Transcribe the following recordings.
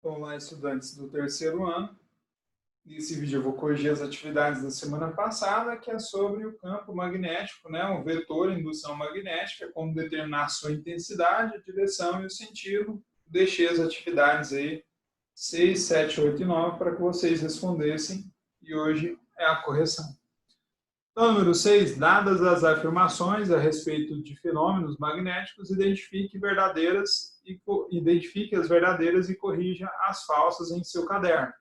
Olá, estudantes do terceiro ano. Nesse vídeo eu vou corrigir as atividades da semana passada, que é sobre o campo magnético, né? O vetor indução magnética, como determinar a sua intensidade, a direção e o sentido. Deixei as atividades aí 6, 7, 8 e 9 para que vocês respondessem e hoje é a correção. Então, número 6, dadas as afirmações a respeito de fenômenos magnéticos, identifique as verdadeiras e corrija as falsas em seu caderno.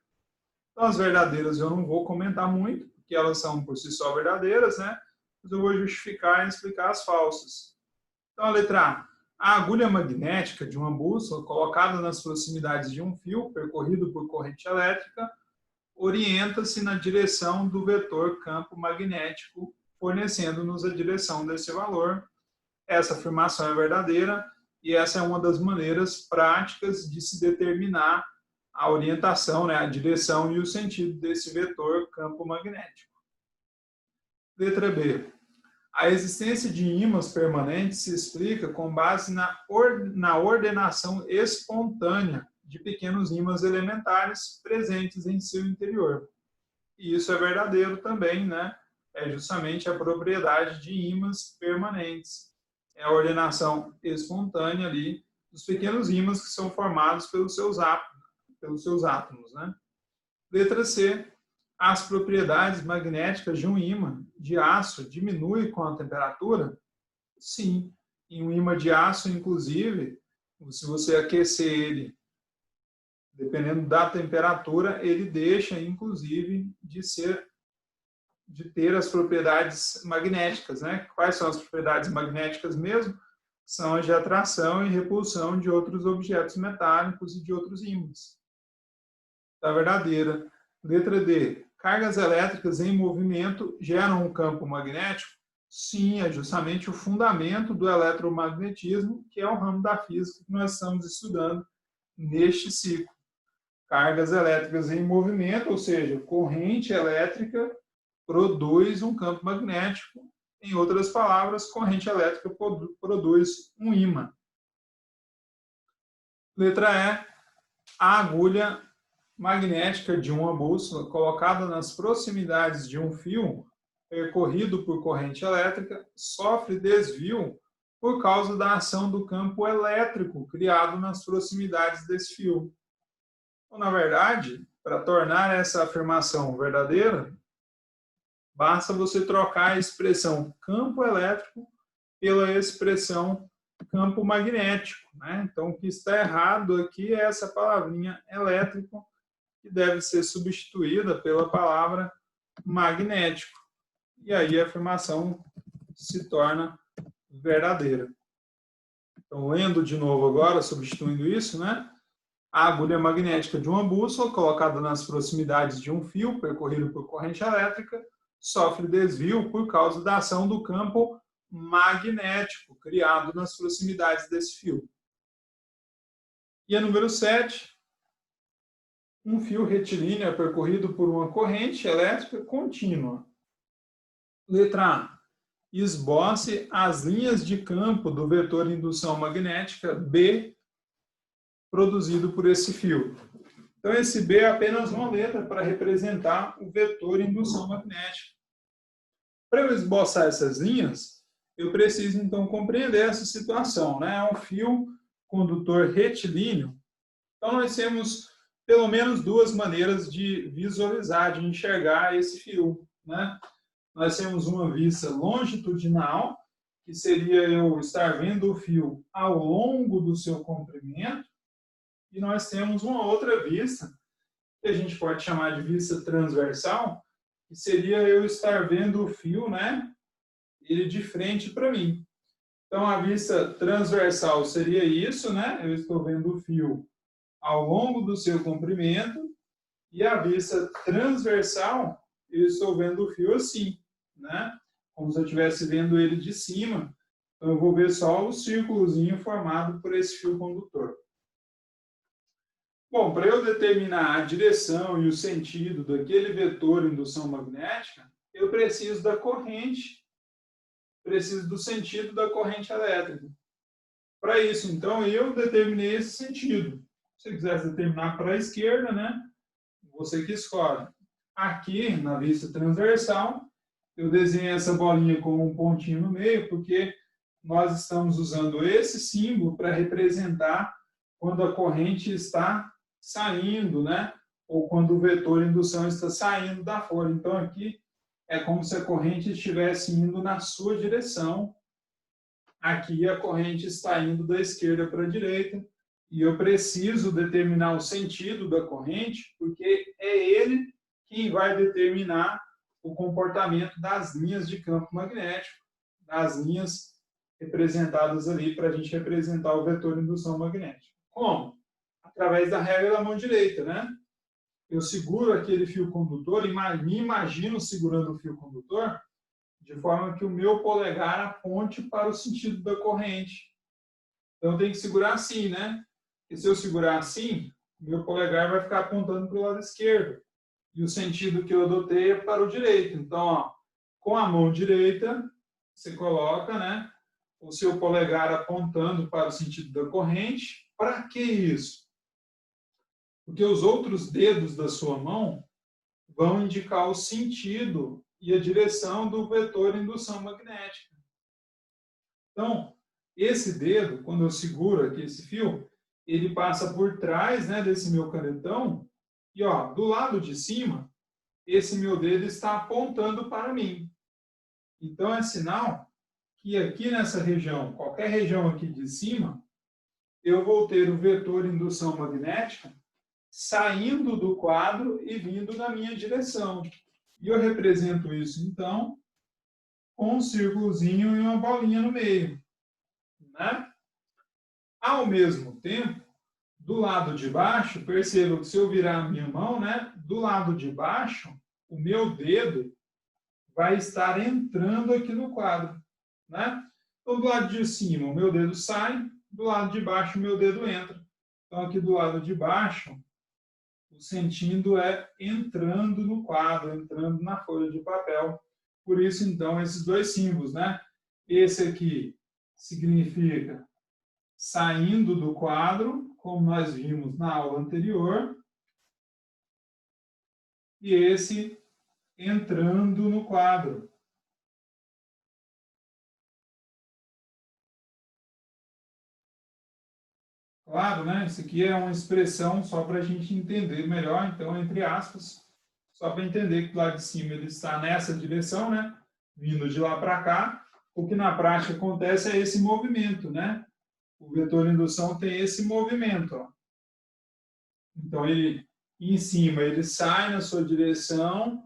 Então, as verdadeiras eu não vou comentar muito, porque elas são por si só verdadeiras, né? Mas eu vou justificar e explicar as falsas. Então, a letra A. A agulha magnética de uma bússola colocada nas proximidades de um fio percorrido por corrente elétrica orienta-se na direção do vetor campo magnético, fornecendo-nos a direção desse valor. Essa afirmação é verdadeira e essa é uma das maneiras práticas de se determinar a orientação, né, a direção e o sentido desse vetor campo magnético. Letra B. A existência de ímãs permanentes se explica com base na ordenação espontânea de pequenos ímãs elementares presentes em seu interior. E isso é verdadeiro também, né? É justamente a propriedade de ímãs permanentes. É a ordenação espontânea ali dos pequenos ímãs que são formados pelos seus átomos, né? Letra C. As propriedades magnéticas de um ímã de aço diminuem com a temperatura? Sim. Em um ímã de aço, inclusive, se você aquecer ele, dependendo da temperatura, ele deixa, inclusive, de ter as propriedades magnéticas, né? Quais são as propriedades magnéticas mesmo? São as de atração e repulsão de outros objetos metálicos e de outros ímãs. Da verdadeira. Letra D. Cargas elétricas em movimento geram um campo magnético? Sim, é justamente o fundamento do eletromagnetismo, que é o ramo da física que nós estamos estudando neste ciclo. Cargas elétricas em movimento, ou seja, corrente elétrica produz um campo magnético. Em outras palavras, corrente elétrica produz um ímã. Letra E. A agulha magnética de uma bússola colocada nas proximidades de um fio percorrido por corrente elétrica sofre desvio por causa da ação do campo elétrico criado nas proximidades desse fio. Então, na verdade, para tornar essa afirmação verdadeira, basta você trocar a expressão campo elétrico pela expressão campo magnético, né? Então, o que está errado aqui é essa palavrinha elétrico, que deve ser substituída pela palavra magnético. E aí a afirmação se torna verdadeira. Então, lendo de novo agora, substituindo isso, né? A agulha magnética de uma bússola, colocada nas proximidades de um fio percorrido por corrente elétrica, sofre desvio por causa da ação do campo magnético criado nas proximidades desse fio. E a número 7, um fio retilíneo é percorrido por uma corrente elétrica contínua. Letra A. Esboce as linhas de campo do vetor indução magnética B produzido por esse fio. Então, esse B é apenas uma letra para representar o vetor indução magnética. Para eu esboçar essas linhas, eu preciso, então, compreender essa situação, né? É um fio condutor retilíneo. Então, nós temos pelo menos duas maneiras de visualizar, de enxergar esse fio, né? Nós temos uma vista longitudinal, que seria eu estar vendo o fio ao longo do seu comprimento, e nós temos uma outra vista, que a gente pode chamar de vista transversal, que seria eu estar vendo o fio, né, ele de frente para mim. Então, a vista transversal seria isso, né? Eu estou vendo o fio ao longo do seu comprimento, e a vista transversal, eu estou vendo o fio assim, né? Como se eu estivesse vendo ele de cima. Então, eu vou ver só o círculozinho formado por esse fio condutor. Bom, para eu determinar a direção e o sentido daquele vetor indução magnética, eu preciso da corrente, preciso do sentido da corrente elétrica. Para isso, então, eu determinei esse sentido. Se você quisesse determinar para a esquerda, né? Você que escolhe. Aqui, na vista transversal, eu desenhei essa bolinha com um pontinho no meio, porque nós estamos usando esse símbolo para representar quando a corrente está saindo, né? Ou quando o vetor indução está saindo da folha. Então, aqui é como se a corrente estivesse indo na sua direção. Aqui a corrente está indo da esquerda para a direita. E eu preciso determinar o sentido da corrente, porque é ele quem vai determinar o comportamento das linhas de campo magnético, das linhas representadas ali para a gente representar o vetor de indução magnética. Como? Através da regra da mão direita, né? Eu seguro aquele fio condutor e me imagino segurando o fio condutor de forma que o meu polegar aponte para o sentido da corrente. Então, tem que segurar assim, né? E se eu segurar assim, meu polegar vai ficar apontando para o lado esquerdo. E o sentido que eu adotei é para o direito. Então, ó, com a mão direita, você coloca, né, o seu polegar apontando para o sentido da corrente. Para que isso? Porque os outros dedos da sua mão vão indicar o sentido e a direção do vetor de indução magnética. Então, esse dedo, quando eu seguro aqui esse fio, ele passa por trás, né, desse meu canetão e, ó, do lado de cima, esse meu dedo está apontando para mim. Então, é sinal que aqui nessa região, qualquer região aqui de cima, eu vou ter o vetor de indução magnética saindo do quadro e vindo na minha direção. E eu represento isso, então, com um círculozinho e uma bolinha no meio, né? Ao mesmo tempo, do lado de baixo, perceba que se eu virar a minha mão, né, do lado de baixo, o meu dedo vai estar entrando aqui no quadro, né? Então, do lado de cima, o meu dedo sai, do lado de baixo, o meu dedo entra. Então, aqui do lado de baixo, o sentido é entrando no quadro, entrando na folha de papel. Por isso, então, esses dois símbolos, né? Esse aqui significa saindo do quadro, como nós vimos na aula anterior, e esse entrando no quadro. Claro, né? Isso aqui é uma expressão só para a gente entender melhor, então, entre aspas, só para entender que do lado de cima ele está nessa direção, né? Vindo de lá para cá. O que na prática acontece é esse movimento, né? O vetor de indução tem esse movimento, ó. Então, ele, em cima, ele sai na sua direção,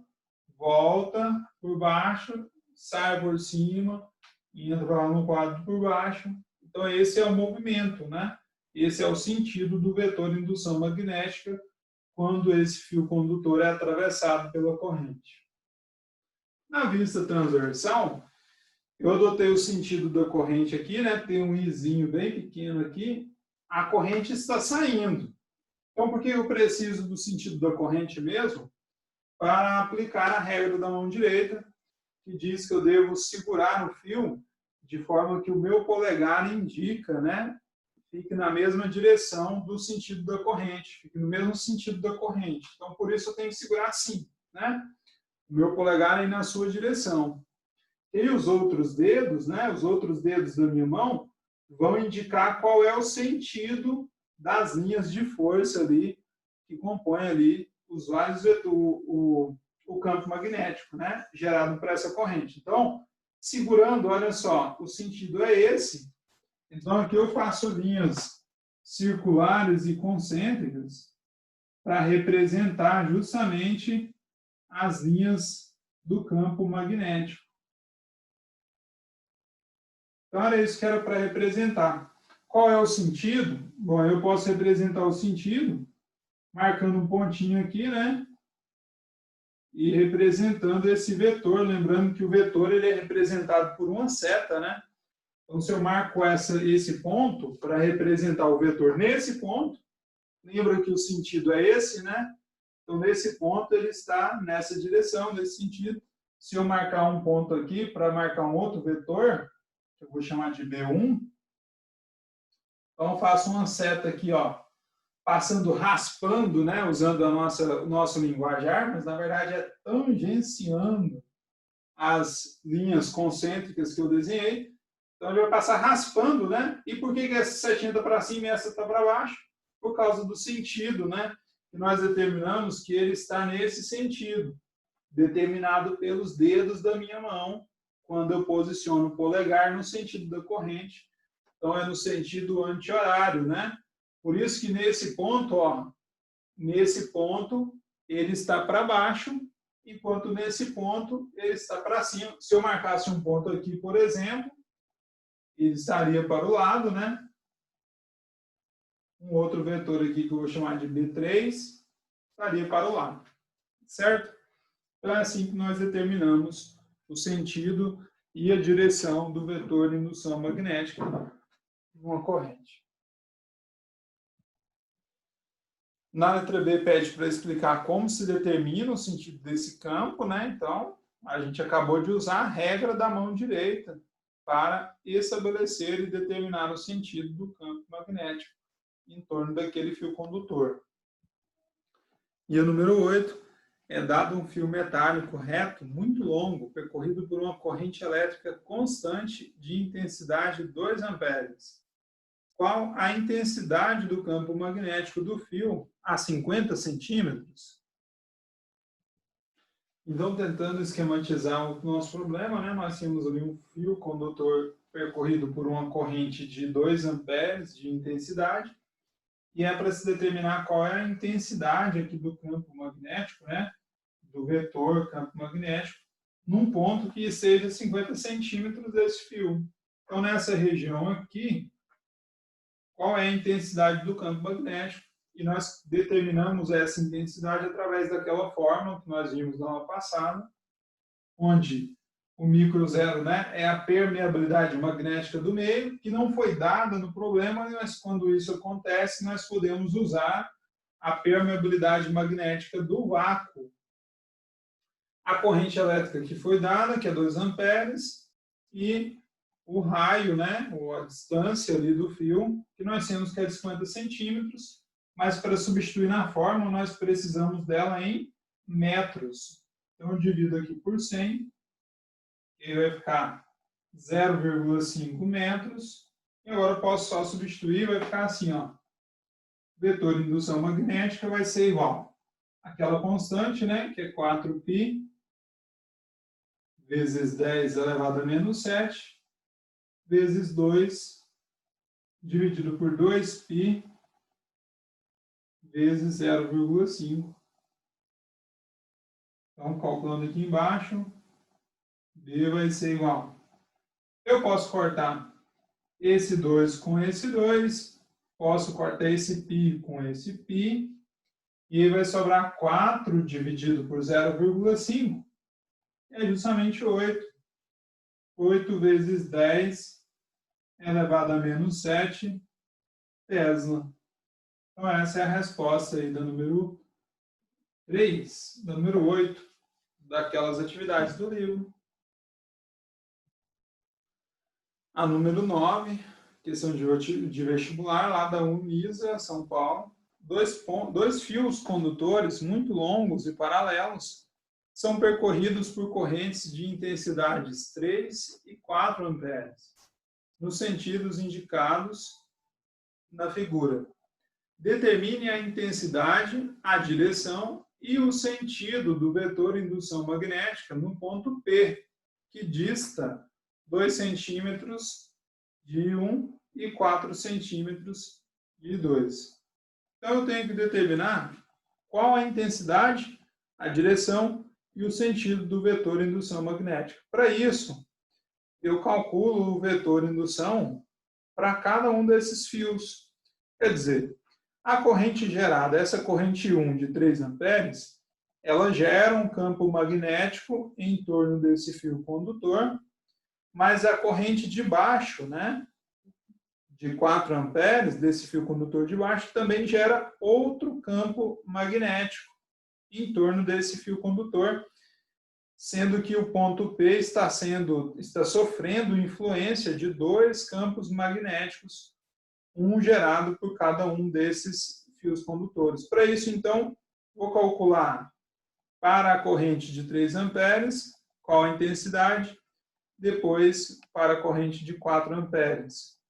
volta por baixo, sai por cima, entra lá no quadro por baixo. Então, esse é o movimento, né? Esse é o sentido do vetor de indução magnética quando esse fio condutor é atravessado pela corrente. Na vista transversal, eu adotei o sentido da corrente aqui, né? Tem um izinho bem pequeno aqui. A corrente está saindo. Então, por que eu preciso do sentido da corrente mesmo? Para aplicar a regra da mão direita, que diz que eu devo segurar o fio de forma que o meu polegar indica, né? Fique na mesma direção do sentido da corrente, fique no mesmo sentido da corrente. Então, por isso eu tenho que segurar assim, né? O meu polegar aí na sua direção. E os outros dedos, né? Os outros dedos da minha mão vão indicar qual é o sentido das linhas de força ali que compõem ali os vários o campo magnético, né? Gerado por essa corrente. Então, segurando, olha só, o sentido é esse. Então, aqui eu faço linhas circulares e concêntricas para representar justamente as linhas do campo magnético. Então, era isso que era para representar. Qual é o sentido? Bom, eu posso representar o sentido marcando um pontinho aqui, né? E representando esse vetor. Lembrando que o vetor ele é representado por uma seta, né? Então, se eu marco esse ponto para representar o vetor nesse ponto, lembra que o sentido é esse, né? Então, nesse ponto, ele está nessa direção, nesse sentido. Se eu marcar um ponto aqui para marcar um outro vetor, que eu vou chamar de B1, então eu faço uma seta aqui, ó, passando, raspando, né, usando o nosso linguajar, mas na verdade é tangenciando as linhas concêntricas que eu desenhei. Então ele vai passar raspando, né? E por que essa setinha está para cima e essa está para baixo? Por causa do sentido, né? Que nós determinamos que ele está nesse sentido, determinado pelos dedos da minha mão, quando eu posiciono o polegar no sentido da corrente. Então é no sentido anti-horário, né? Por isso que nesse ponto, ó, nesse ponto ele está para baixo, enquanto nesse ponto ele está para cima. Se eu marcasse um ponto aqui, por exemplo, ele estaria para o lado, né? Um outro vetor aqui que eu vou chamar de B3 estaria para o lado, certo? Então é assim que nós determinamos o sentido e a direção do vetor de indução magnética numa corrente. Na letra B pede para explicar como se determina o sentido desse campo, né? Então, a gente acabou de usar a regra da mão direita para estabelecer e determinar o sentido do campo magnético em torno daquele fio condutor. E o número 8 é dado um fio metálico reto muito longo, percorrido por uma corrente elétrica constante de intensidade 2 amperes. Qual a intensidade do campo magnético do fio a 50 centímetros? Então, tentando esquematizar o nosso problema, né, nós temos ali um fio condutor percorrido por uma corrente de 2 amperes de intensidade, e é para se determinar qual é a intensidade aqui do campo magnético, né, do vetor campo magnético, num ponto que seja 50 centímetros desse fio. Então, nessa região aqui, qual é a intensidade do campo magnético? E nós determinamos essa intensidade através daquela fórmula que nós vimos na aula passada, onde o micro zero, né, é a permeabilidade magnética do meio, que não foi dada no problema, mas quando isso acontece, nós podemos usar a permeabilidade magnética do vácuo. A corrente elétrica que foi dada, que é 2 amperes, e o raio, né, ou a distância ali do fio, que nós temos que é de 50 centímetros, mas para substituir na fórmula, nós precisamos dela em metros. Então, eu divido aqui por 100, e vai ficar 0,5 metros, e agora eu posso só substituir, vai ficar assim, ó, vetor de indução magnética vai ser igual àquela constante, né, que é 4π vezes 10 elevado a menos 7, vezes 2, dividido por 2π, vezes 0,5. Então, calculando aqui embaixo, B vai ser igual. Eu posso cortar esse 2 com esse 2, posso cortar esse π com esse π, e vai sobrar 4 dividido por 0,5, é justamente 8. 8 vezes 10 elevado a menos 7 Tesla. Então, essa é a resposta aí da número 3, da número 8, daquelas atividades do livro. A número 9, questão de vestibular, lá da Unisa, São Paulo. Dois fios condutores muito longos e paralelos são percorridos por correntes de intensidades 3 e 4 amperes, nos sentidos indicados na figura. Determine a intensidade, a direção e o sentido do vetor indução magnética no ponto P, que dista 2 centímetros de 1 e 4 centímetros de 2. Então, eu tenho que determinar qual a intensidade, a direção e o sentido do vetor indução magnética. Para isso, eu calculo o vetor indução para cada um desses fios. Quer dizer, a corrente gerada, essa corrente 1 de 3 amperes, ela gera um campo magnético em torno desse fio condutor, mas a corrente de baixo, né, de 4 amperes, desse fio condutor de baixo, também gera outro campo magnético em torno desse fio condutor, sendo que o ponto P está sofrendo influência de 2 campos magnéticos, um gerado por cada um desses fios condutores. Para isso, então, vou calcular para a corrente de 3 amperes, qual a intensidade, depois para a corrente de 4 amperes.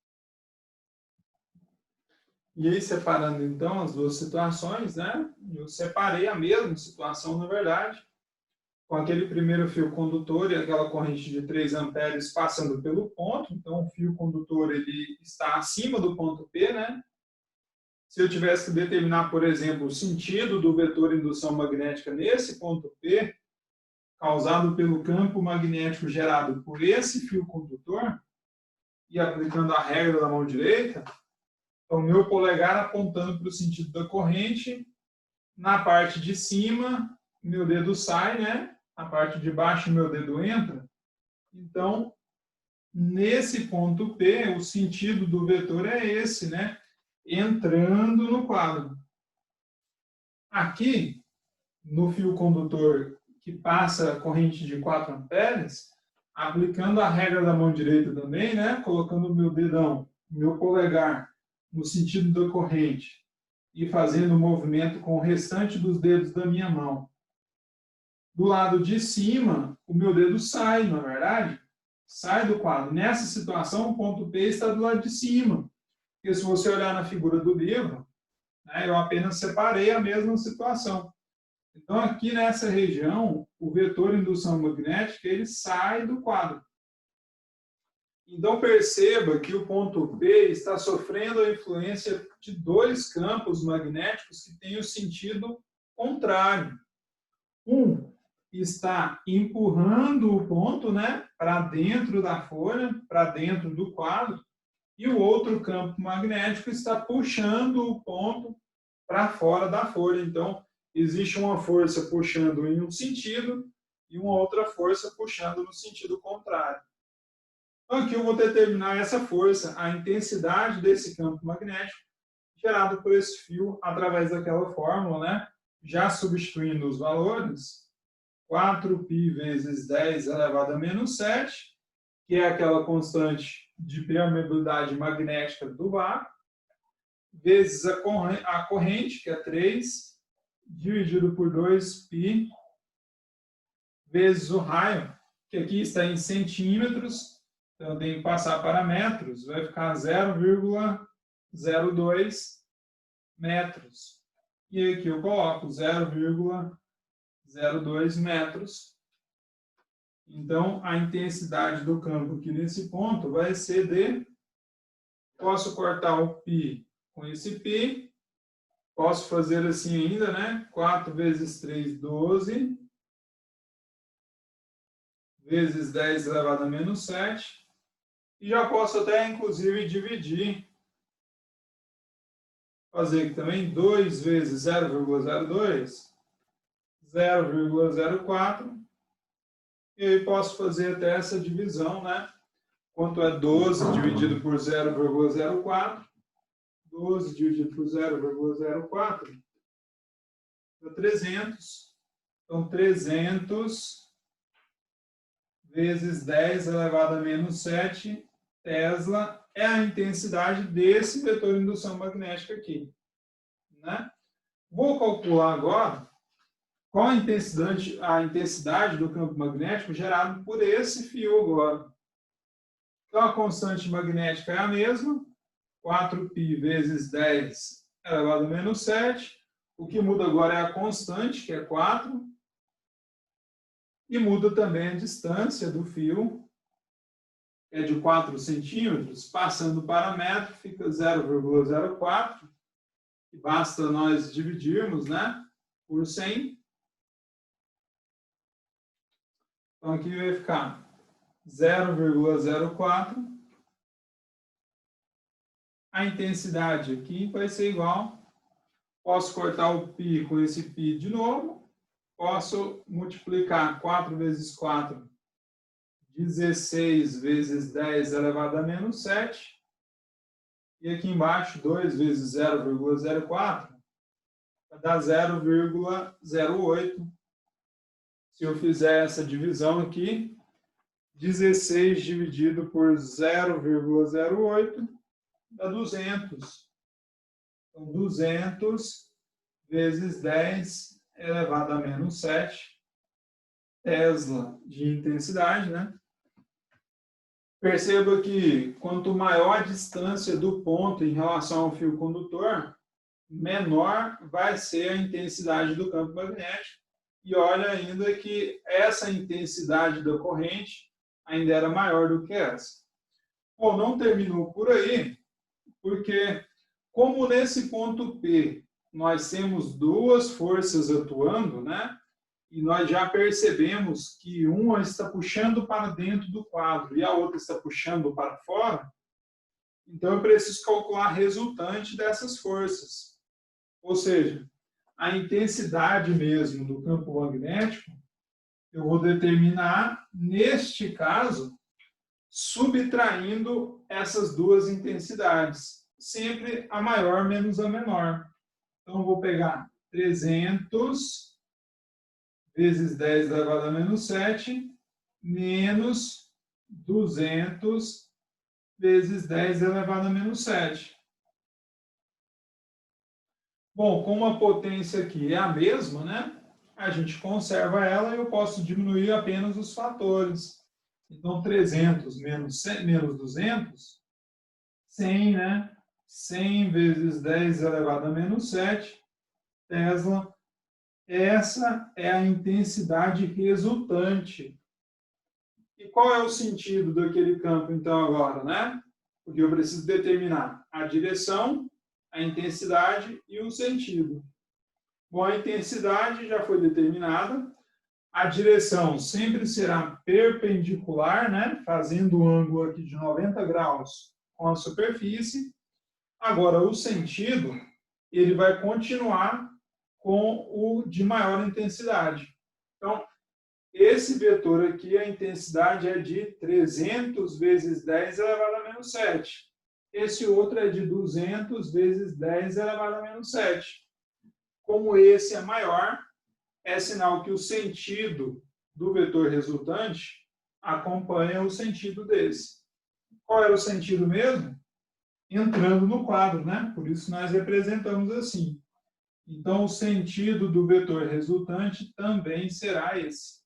E aí, separando então as duas situações, né? Eu separei a mesma situação, na verdade, com aquele primeiro fio condutor e aquela corrente de 3 amperes passando pelo ponto. Então, o fio condutor ele está acima do ponto P, né? Se eu tivesse que determinar, por exemplo, o sentido do vetor indução magnética nesse ponto P, causado pelo campo magnético gerado por esse fio condutor, e aplicando a regra da mão direita, então, meu polegar apontando para o sentido da corrente, na parte de cima, meu dedo sai, né? Na parte de baixo, meu dedo entra. Então, nesse ponto P, o sentido do vetor é esse, né? Entrando no quadro. Aqui, no fio condutor que passa a corrente de 4 amperes, aplicando a regra da mão direita também, né? Colocando o meu dedão, meu polegar, no sentido da corrente e fazendo o movimento com o restante dos dedos da minha mão. Do lado de cima, o meu dedo sai, não é verdade? Sai do quadro. Nessa situação, o ponto P está do lado de cima. Porque se você olhar na figura do livro, né, eu apenas separei a mesma situação. Então, aqui nessa região, o vetor indução magnética ele sai do quadro. Então, perceba que o ponto P está sofrendo a influência de dois campos magnéticos que têm o sentido contrário. Um está empurrando o ponto, né, para dentro da folha, para dentro do quadro, e o outro campo magnético está puxando o ponto para fora da folha. Então, existe uma força puxando em um sentido e uma outra força puxando no sentido contrário. Então, aqui eu vou determinar essa força, a intensidade desse campo magnético gerado por esse fio através daquela fórmula, né? Já substituindo os valores, 4π vezes 10 elevado a menos 7, que é aquela constante de permeabilidade magnética do vácuo, vezes a corrente, que é 3, dividido por 2π, vezes o raio, que aqui está em centímetros, então eu tenho que passar para metros, vai ficar 0,02 metros. E aqui eu coloco 0,02 metros. Então, a intensidade do campo aqui nesse ponto vai ser de... Posso cortar o π com esse π. Posso fazer assim ainda, né? 4 vezes 3, 12. Vezes 10 elevado a menos 7. E já posso até, inclusive, dividir. Fazer aqui também 2 vezes 0,02, 0,04. E aí posso fazer até essa divisão, né? Quanto é 12 dividido por 0,04? 12 dividido por 0,04 dá 300. Então, 300 vezes 10 elevado a menos 7 Tesla é a intensidade desse vetor de indução magnética aqui, né? Vou calcular agora qual a intensidade do campo magnético gerado por esse fio agora. Então, a constante magnética é a mesma, 4π vezes 10 elevado a menos 7. O que muda agora é a constante, que é 4. E muda também a distância do fio, que é de 4 centímetros, passando para metro, fica 0,04. E basta nós dividirmos, né, por 100. Então, aqui vai ficar 0,04. A intensidade aqui vai ser igual. Posso cortar o π com esse π de novo. Posso multiplicar 4 vezes 4, 16 vezes 10 elevado a menos 7. E aqui embaixo, 2 vezes 0,04, vai dar 0,08. Se eu fizer essa divisão aqui, 16 dividido por 0,08 dá 200. Então, 200 vezes 10 elevado a menos 7 Tesla de intensidade, né? Perceba que quanto maior a distância do ponto em relação ao fio condutor, menor vai ser a intensidade do campo magnético. E olha ainda que essa intensidade da corrente ainda era maior do que essa. Bom, não terminou por aí, porque como nesse ponto P nós temos duas forças atuando, né? E nós já percebemos que uma está puxando para dentro do quadro e a outra está puxando para fora, então eu preciso calcular a resultante dessas forças. Ou seja, a intensidade mesmo do campo magnético, eu vou determinar, neste caso, subtraindo essas duas intensidades. Sempre a maior menos a menor. Então, eu vou pegar 300 vezes 10 elevado a menos 7, menos 200 vezes 10 elevado a menos 7. Bom, como a potência aqui é a mesma, né? A gente conserva ela e eu posso diminuir apenas os fatores. Então, 300 menos 200, 100, né? 100 vezes 10 elevado a menos 7 Tesla. Essa é a intensidade resultante. E qual é o sentido daquele campo, então, agora, né? Porque eu preciso determinar a direção, a intensidade e o sentido. Bom, a intensidade já foi determinada. A direção sempre será perpendicular, né? Fazendo o ângulo aqui de 90 graus com a superfície. Agora, o sentido, ele vai continuar com o de maior intensidade. Então, esse vetor aqui, a intensidade é de 300 vezes 10 elevado a menos 7. Esse outro é de 200 vezes 10 elevado a menos 7. Como esse é maior, é sinal que o sentido do vetor resultante acompanha o sentido desse. Qual era o sentido mesmo? Entrando no quadro, né? Por isso nós representamos assim. Então, o sentido do vetor resultante também será esse.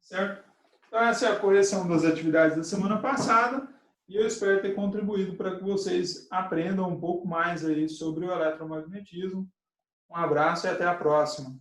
Certo? Então, essa é a correção das atividades da semana passada e eu espero ter contribuído para que vocês aprendam um pouco mais aí sobre o eletromagnetismo. Um abraço e até a próxima.